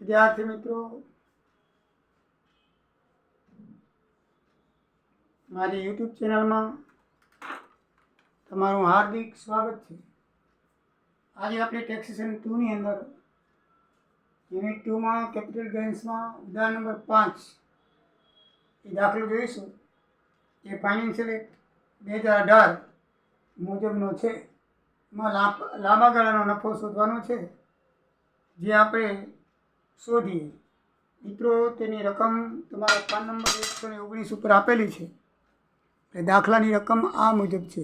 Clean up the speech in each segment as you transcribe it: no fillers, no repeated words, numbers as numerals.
વિદ્યાર્થી મિત્રો, મારી યુટ્યુબ ચેનલમાં તમારું હાર્દિક સ્વાગત છે. આજે આપણે ટેક્સેશન 2ની અંદર યુનિટ 2માં કેપિટલ ગેઇન્સમાં ઉદાહરણ નંબર 5 એ દાખલો જોઈશું. એ ફાઇનાન્શિયલ એક્ટ 2018 મુજબનો છે. એમાં લાંબા ગાળાનો નફો શોધવાનો છે, જે આપણે શોધીએ. મિત્રો, તેની રકમ તમારા પાન નંબર 119 ઉપર આપેલી છે. દાખલાની રકમ આ મુજબ છે.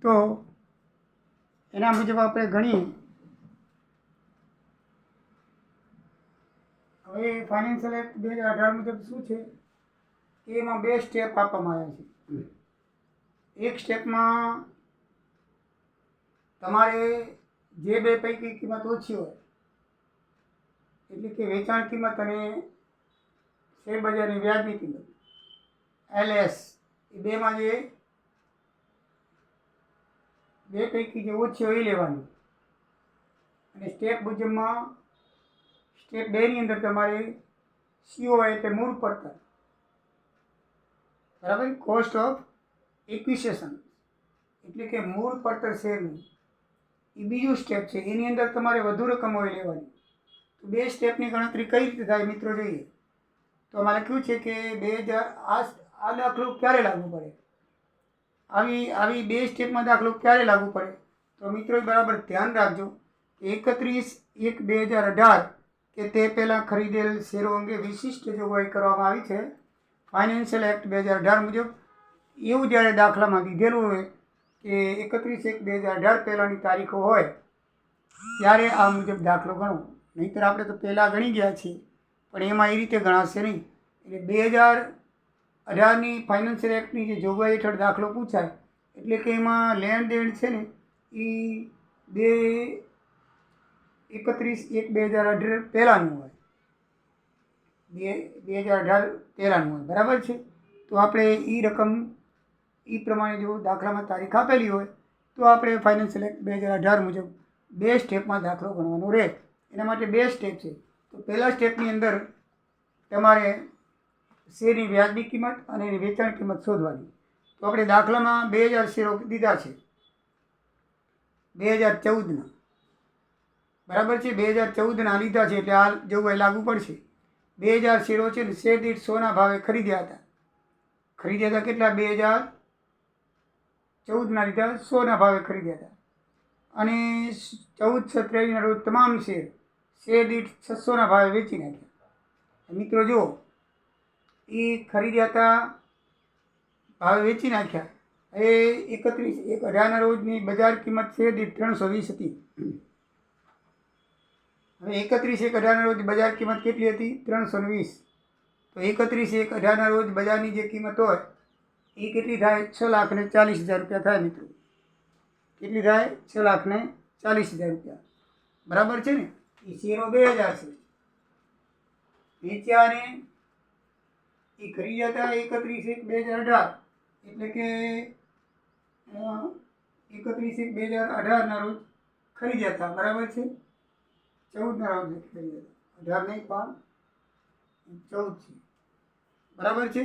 તો એના મુજબ આપણે ગણીએ. હવે ફાઇનાન્શિયલ એક્ટ 2018 મુજબ શું છે કે એમાં 2 સ્ટેપ આપવામાં આવ્યા છે. એક સ્ટેપમાં તમારે જે બે પૈકી કિંમત ઓછી હોય, એટલે કે વેચાણ કિંમત અને શેરબજારની વ્યાજની કિંમત LS, એ બેમાં જે બે પૈકી જે ઓછી હોય એ લેવાની. અને સ્ટેપ મુજબમાં સ્ટેપ 2ની અંદર તમારે CO એટલે મૂળ પડતર, બરાબર, કોસ્ટ ઓફ એક્વિઝિશન, એટલે કે મૂળ પડતર શેરનું, એ બીજું સ્ટેપ છે. એની અંદર તમારે વધુ રકમ હોય લેવાની. તો 2 સ્ટેપની ગણતરી કઈ રીતે થાય મિત્રો, જોઈએ. તો અમારે કયું છે કે 2000 આ દાખલો ક્યારે લાગુ પડે, આવી 2 સ્ટેપમાં દાખલો ક્યારે લાગુ પડે, તો મિત્રો બરાબર ધ્યાન રાખજો. 31/1/2018 કે તે પહેલાં ખરીદેલ શેરો અંગે વિશિષ્ટ જોગવાઈ કરવામાં આવી છે ફાઇનાન્શિયલ એક્ટ 2018 મુજબ. એવું જ્યારે દાખલામાં દીધેલું હોય કે 31/1/2018 પહેલાંની તારીખો હોય, ત્યારે આ મુજબ દાખલો ગણો. નહીંતર આપણે તો પહેલાં ગણી ગયા છીએ, પણ એમાં એ રીતે ગણાશે નહીં. એટલે 2018ની ફાઇનાન્શિયલ એક્ટની જે જોગવાઈ હેઠળ દાખલો પૂછાય, એટલે કે એમાં લેણ દેણ છે ને એ 31/1/2018 પહેલાંનું હોય, 2018 પહેલાંનું હોય, બરાબર છે. તો આપણે એ રકમ એ પ્રમાણે જો દાખલામાં તારીખ આપેલી હોય તો આપણે ફાઇનાન્શિયલ એક્ટ 2018 મુજબ 2 સ્ટેપમાં દાખલો ગણવાનો રહે. એના માટે 2 સ્ટેપ છે. તો પહેલા સ્ટેપની અંદર તમારે શેરની વ્યાજની કિંમત અને એની વેચાણ કિંમત શોધવાની. તો આપણે દાખલામાં 2000 શેરો દીધા છે 2014ના, બરાબર છે. 2014ના લીધા છે એટલે આ જોગવાઈ લાગુ પડશે. 2000 શેરો છે ને શેર દીઠ 100ના ભાવે ખરીદ્યા હતા. કેટલા? 2014ના લીધા, 100ના ભાવે ખરીદ્યા હતા. અને 14/6/23ના રોજ તમામ શેર દીઠ 600ના ભાવે વેચી નાખ્યા. મિત્રો જુઓ, એ ખરીદ્યા હતા, ભાવે વેચી નાખ્યા. એ 31/1/18ના રોજની બજાર કિંમત શેર દીઠ 320 હતી. હવે 31/1/18ના રોજ બજાર કિંમત કેટલી હતી? 320. તો 31/1/18ના રોજ બજારની જે કિંમત હોય એ કેટલી થાય? 6,40,000 રૂપિયા થાય મિત્રો. કેટલી થાય? 6,40,000 રૂપિયા, બરાબર છે ને. એ શેરો 2000 છે. વેચ્યા અને એ ખરીદ્યા હતા 31/1/2018, એટલે કે 31/1/2018ના રોજ ખરીદ્યા હતા, બરાબર છે. 14ના રોજ ખરીદ્યા હતા, 18 નહીં પણ 14 છે, બરાબર છે.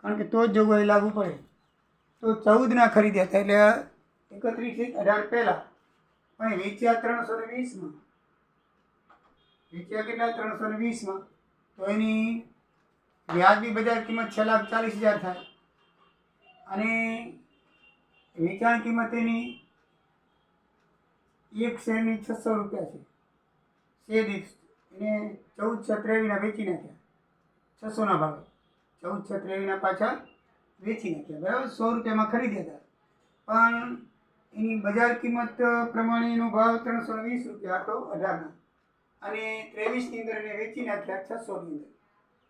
કારણ કે તો જ જોગવાઈ લાગુ પડે. તો 14ના ખરીદ્યા હતા એટલે 31/1/18 પહેલાં, પણ વેચ્યા 320માં. વેચ્યા કેટલા? 320માં. તો એની વ્યાજની બજાર કિંમત 6,40,000 થાય. અને વેચાણ કિંમત એની એક શેરની 600 રૂપિયા છે. શેર દીઠ એને 14/6/23ના વેચી નાખ્યા. 600ના ભાવે 14,623 પાછા વેચી નાખ્યા, બરાબર. 100 રૂપિયામાં ખરીદ્યા હતા, પણ એની બજાર કિંમત પ્રમાણે એનો ભાવ 320 રૂપિયા હતો 18ના, અને 23ની અંદર એને વેચી નાખ્યા 600ની અંદર.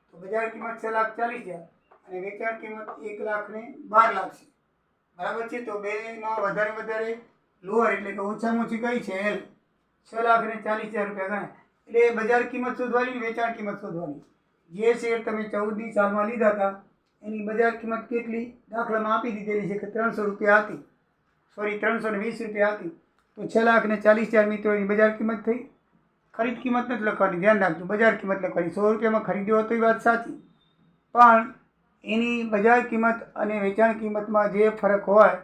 તો બજાર કિંમત 6,40,000 અને વેચાણ કિંમત 1,12,00,000 છે, બરાબર છે. તો બેમાં વધારે લોઅર એટલે કે ઓછામાં ઓછી કઈ છે? એલ. 6,40,000 રૂપિયા ગણાય. એટલે બજાર કિંમત શોધવાની, વેચાણ કિંમત શોધવાની. જે શેર તમે 14ની સાલમાં લીધા હતા એની બજાર કિંમત કેટલી દાખલામાં આપી દીધેલી છે કે 300 રૂપિયા હતી, સોરી 320 રૂપિયા હતી. તો 6,40,000 મિત્રોની બજાર કિંમત થઈ. ખરીદ કિંમત નથી લખવાની, ધ્યાન રાખજો, બજાર કિંમત લખવાની. 100 રૂપિયામાં ખરીદ્યો હતો એ વાત સાચી, પણ એની બજાર કિંમત અને વેચાણ કિંમતમાં જે ફરક હોય,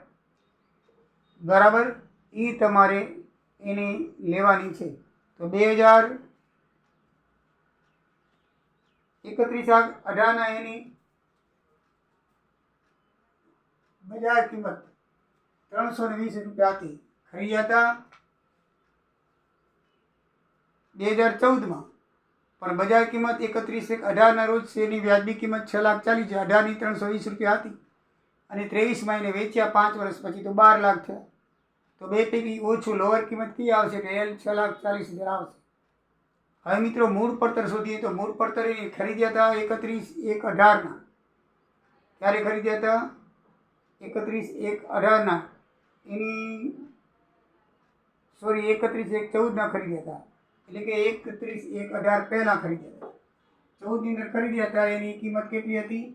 બરાબર, એ તમારે એની લેવાની છે. તો 2031/18ના એની બજાર કિંમત 320 રૂપિયા હતી, ખરીદ્યા હતા 2014માં, પણ બજાર કિંમત 31/18ના રોજ શેરની વ્યાજબી કિંમત 6,40,000, 18ની 320 રૂપિયા હતી, અને 23માં એને વેચ્યા 5 વર્ષ પછી તો 12 લાખ થયા. તો બે પૈકી ઓછું લોઅર કિંમત કઈ આવશે? કે એલ 6,40,000 આવશે. હવે મિત્રો મૂળ પડતર શોધીએ તો મૂળ પડતર એની ખરીદ્યા હતા 31/1/18ના. ક્યારે ખરીદ્યા હતા? 31/1/18ના. એની સોરી 31/1/14ના ખરીદ્યા હતા, એટલે કે 31/1/18 પહેલાં ખરીદ્યા હતા. 14ની અંદર ખરીદ્યા હતા, એની કિંમત કેટલી હતી?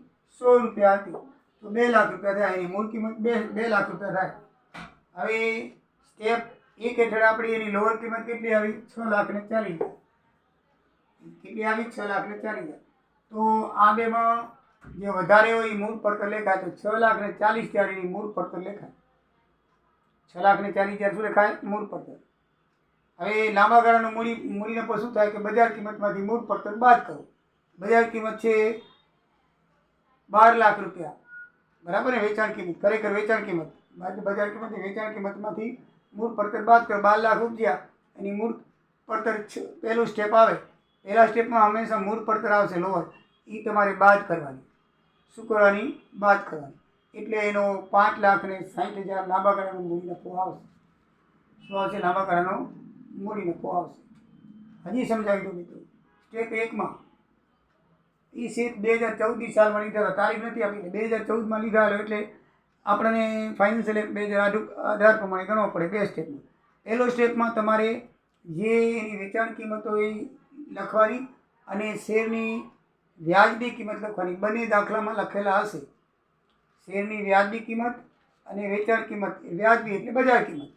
100 રૂપિયા હતી. તો 2 લાખ રૂપિયા થાય. એની મૂળ કિંમત 2 લાખ રૂપિયા થાય. હવે સ્ટેપ 1 હેઠળ આપણી એની લોઅર કિંમત કેટલી આવી? 6,40,000. કેટલી આવી? 6,40,000. તો આ બેમાં જે વધારે હોય એ મૂળ પડતર લેખાય. તો 6,40,000 એની મૂળ પડતર લેખાય. 6,40,000 શું લેખાય? મૂળ પડતર. હવે લાંબા ગાળાનું મૂડી નફો શું થાય? કે બજાર કિંમતમાંથી મૂળ પડતર બાદ કરો. બજાર કિંમત છે 12 લાખ રૂપિયા, બરાબર ને? વેચાણ કિંમત, ખરેખર વેચાણ કિંમત, બજાર કિંમત વેચાણ કિંમતમાંથી મૂળ પડતર બાદ કરો. 12 લાખ ઉપજ્યા, એની મૂળ પડતર પહેલું સ્ટેપ આવે. પહેલા સ્ટેપમાં હંમેશા મૂળ પડતર આવશે લોઅર, એ તમારે બાદ કરવાની. શું કરવાની? બાદ કરવાની. એટલે એનો 5,60,000 લાંબા ગાળાનો મૂડી નફો આવશે. શું આવશે? લાંબા ગાળાનો મૂડી નફો આવશે. હજી સમજાવી દો મિત્રો. સ્ટેપ 1માં એ શેર 2014ની સાલમાં લીધા હતા, તારીખ નથી આપી, 2014માં લીધા એટલે આપણને ફાઇનાન્શિયલ એક્ટ 2018 પ્રમાણે ગણવો પડે. 2 સ્ટેપમાં. પહેલો સ્ટેપમાં તમારે જે એની વેચાણ કિંમત હોય એ લખવાની અને શેરની વ્યાજબી કિંમત લખવાની. બંને દાખલામાં લખેલા હશે. શેરની વ્યાજબી કિંમત અને વેચાણ કિંમત. વ્યાજબી એટલે બજાર કિંમત,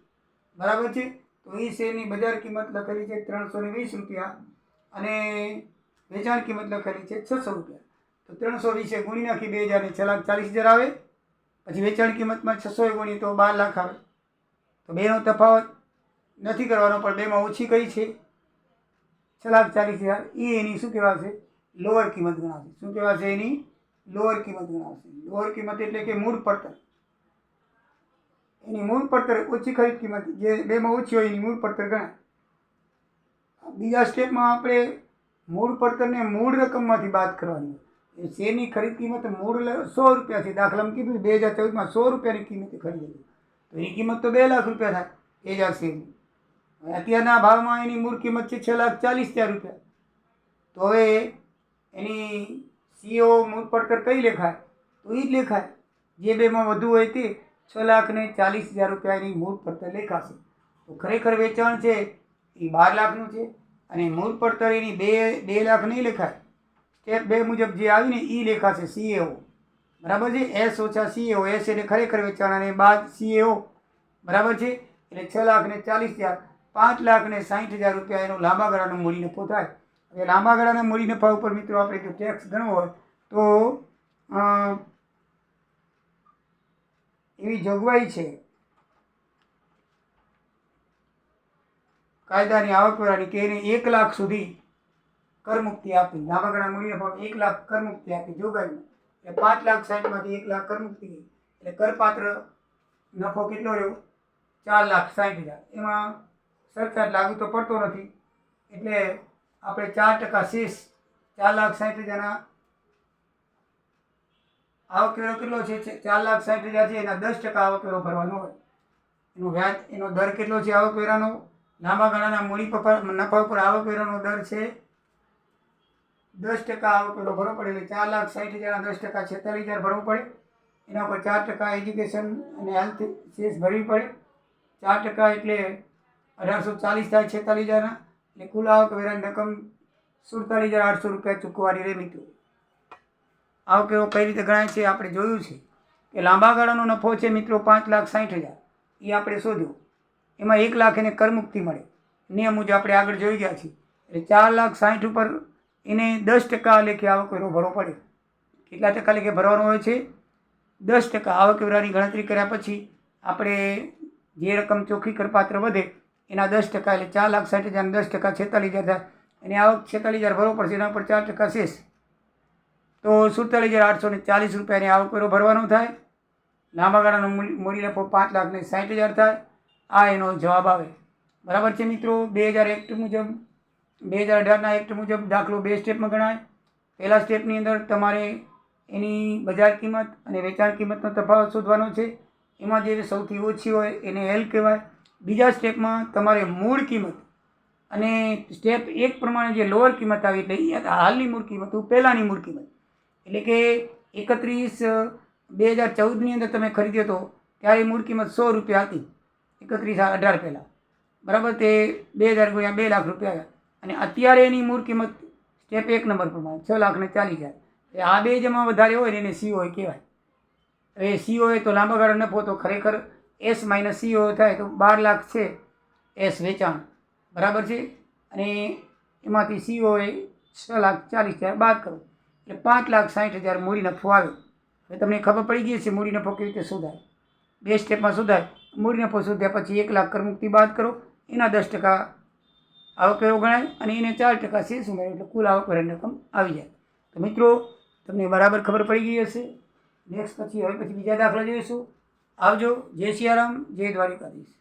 બરાબર છે. તો એ શેરની બજાર કિંમત લખેલી છે 320 રૂપિયા અને વેચાણ કિંમત લખેલી છે 600 રૂપિયા. તો 320 ગુણી નાખી 2,000 ને 6,40,000 આવે. પછી વેચાણ કિંમતમાં 600 ગુણી તો 12 લાખ આવે. તો બેનો તફાવત નથી કરવાનો, પણ બેમાં ઓછી કઈ છે? 6,40,000. એ એની શું કહેવાશે? લોઅર કિંમત ગણાશે. શું કહેવાશે? એની લોઅર કિંમત ગણાશે. લોઅર કિંમત એટલે કે મૂળ પડતર. એની મૂળ પડતર ઓછી ખરીદ કિંમત, જે બેમાં ઓછી હોય એની મૂળ પડતર ગણાય. બીજા સ્ટેપમાં આપણે મૂળ પડતરને મૂળ રકમમાંથી બાદ કરવાની. એ શેરની ખરીદ કિંમત મૂળ 100 રૂપિયા છે. દાખલામાં કીધું 2014માં 100 રૂપિયાની કિંમતે ખરીદેલી, તો એની કિંમત તો 2 લાખ રૂપિયા થાય 1000 શેરની. અત્યારના ભાવમાં એની મૂળ કિંમત છે 6,40,000 રૂપિયા. તો હવે એની સીઓ મૂળ પડતર કઈ લેખાય? તો એ જ લેખાય. જે બેમાં વધુ હોય તે 6,40,000 રૂપિયા એની મૂળ પડતર લેખાશે. તો ખરેખર વેચાણ છે એ 12 લાખનું છે અને મૂળ પડતર એની 2 લાખ નહીં લેખાય. સ્ટેપ 2 મુજબ જે આવીને એ લેખાશે સીએઓ, બરાબર છે. એસ ઓછા સીએઓ. એસ એટલે ખરેખર વેચાણ અને બાદ સીએઓ, બરાબર છે. એટલે 6,40,000, 5,60,000 રૂપિયા એનો લાંબા ગાળાનો મૂડી નફો થાય. હવે લાંબા ગાળાના મૂડી નફા ઉપર મિત્રો આપણે જો ટેક્સ ગણવો હોય તો એવી જોગવાઈ છે કાયદાની આવકવેરાની કે એને 1 લાખ સુધી કરમુક્તિ આપી. લાંબા ગાળાના મૂડી નફા 1 લાખ કરમુક્તિ આપી જોગવાઈમાં. એટલે 5,60,000માંથી 1 લાખ કરમુક્તિ ગઈ. એટલે કરપાત્ર નફો કેટલો રહ્યો? 4,60,000. એમાં સરચાર્જ લાગુ તો પડતો નથી, એટલે આપણે 4% શેષ 4,60,000ના આવકવેરો કેટલો છે 4,60,000 છે, એના 10% આવકવેરો ભરવાનો હોય. એનો વ્યાજ એનો દર કેટલો છે આવકવેરાનો? લાંબા ગાળાના મૂડી પર નફા ઉપર આવકવેરાનો દર છે 10% આવકવેરો ભરવો પડે. એટલે 4,60,000 10% 46,000 ભરવું પડે. એના પર 4% એજ્યુકેશન અને હેલ્થ સેસ ભરવી પડે. 4% એટલે 1,840 થાય 46,000. એટલે કુલ આવકવેરાની રકમ 47,800 રૂપિયા ચૂકવવાની રહે મિત્રો. આવકવેરો કઈ રીતે ગણાય છે આપણે જોયું છે કે લાંબા ગાળાનો નફો છે મિત્રો 5,60,000, એ આપણે શોધ્યો. એમાં 1 લાખ એને કરમુક્તિ મળે, નિયમ મુજબ આપણે આગળ જોઈ ગયા છીએ. એટલે 4,60,000 ઉપર એને 10% લેખે આવકવેરો ભરવો પડે. કેટલા ટકા લેખે ભરવાનો હોય છે? 10%. આવકવેરાની ગણતરી કર્યા પછી આપણે જે રકમ ચોખ્ખી કરપાત્ર વધે એના 10%, એટલે 4,60,000 10% 46,000 થાય. એની આવક 46,000 ભરવો પડશે, એના પર 4% શેષ, તો 47,840 રૂપિયાની આવકવેરો ભરવાનો થાય. લાંબા ગાળાનો મૂડી નફો 5,60,000 થાય. આ એનો જવાબ આવે. બરાબર છે મિત્રો. 2000 એક્ટ મુજબ 2018ના એક્ટ મુજબ દાખલો 2 સ્ટેપમાં ગણાય. પહેલા સ્ટેપની અંદર તમારે એની બજાર કિંમત અને વેચાણ કિંમતનો તફાવત શોધવાનો છે. એમાં જે સૌથી ઓછી હોય એને એલ કહેવાય. બીજા સ્ટેપમાં તમારે મૂળ કિંમત અને સ્ટેપ 1 પ્રમાણે જે લોઅર કિંમત આવી એટલે હાલની મૂળ કિંમત પહેલાંની મૂળ કિંમત, એટલે કે 31/2014ની અંદર તમે ખરીદ્યો હતો ત્યારે મૂળ કિંમત 100 રૂપિયા હતી 31/18 પહેલાં. બરાબર, તે 2000 ગુણ્યા 2 લાખ રૂપિયા આવ્યા. અને અત્યારે એની મૂળ કિંમત સ્ટેપ 1 નંબર પ્રમાણે 6,40,000. આ બે જેમાં વધારે હોય ને એને સીઓ કહેવાય. હવે સીઓ તો લાંબા ગાળા નફો તો ખરેખર એસ માઇનસ સીઓ થાય તો 12 લાખ છે એસ વેચાણ. બરાબર છે. અને એમાંથી સીઓ 6,40,000 બાદ કરો એટલે 5,60,000 મૂડી નફો આવે. હવે તમને ખબર પડી ગઈ છે મૂડી નફો કેવી રીતે શોધાય. 2 સ્ટેપમાં શોધાય. મૂડી નફો શોધ્યા પછી 1 લાખ કરમુક્તિ બાદ કરો, એના 10% આવકવેરો ગણાય અને એને 4% શેષ ઉમેરો એટલે કુલ આવકવેરાની રકમ આવી જાય. તો મિત્રો તમને બરાબર ખબર પડી ગઈ હશે. નેક્સ્ટ પછી બીજા દાખલા જોઈશું. આવજો. જય સિયારામ, જય દ્વારિકાધીશ.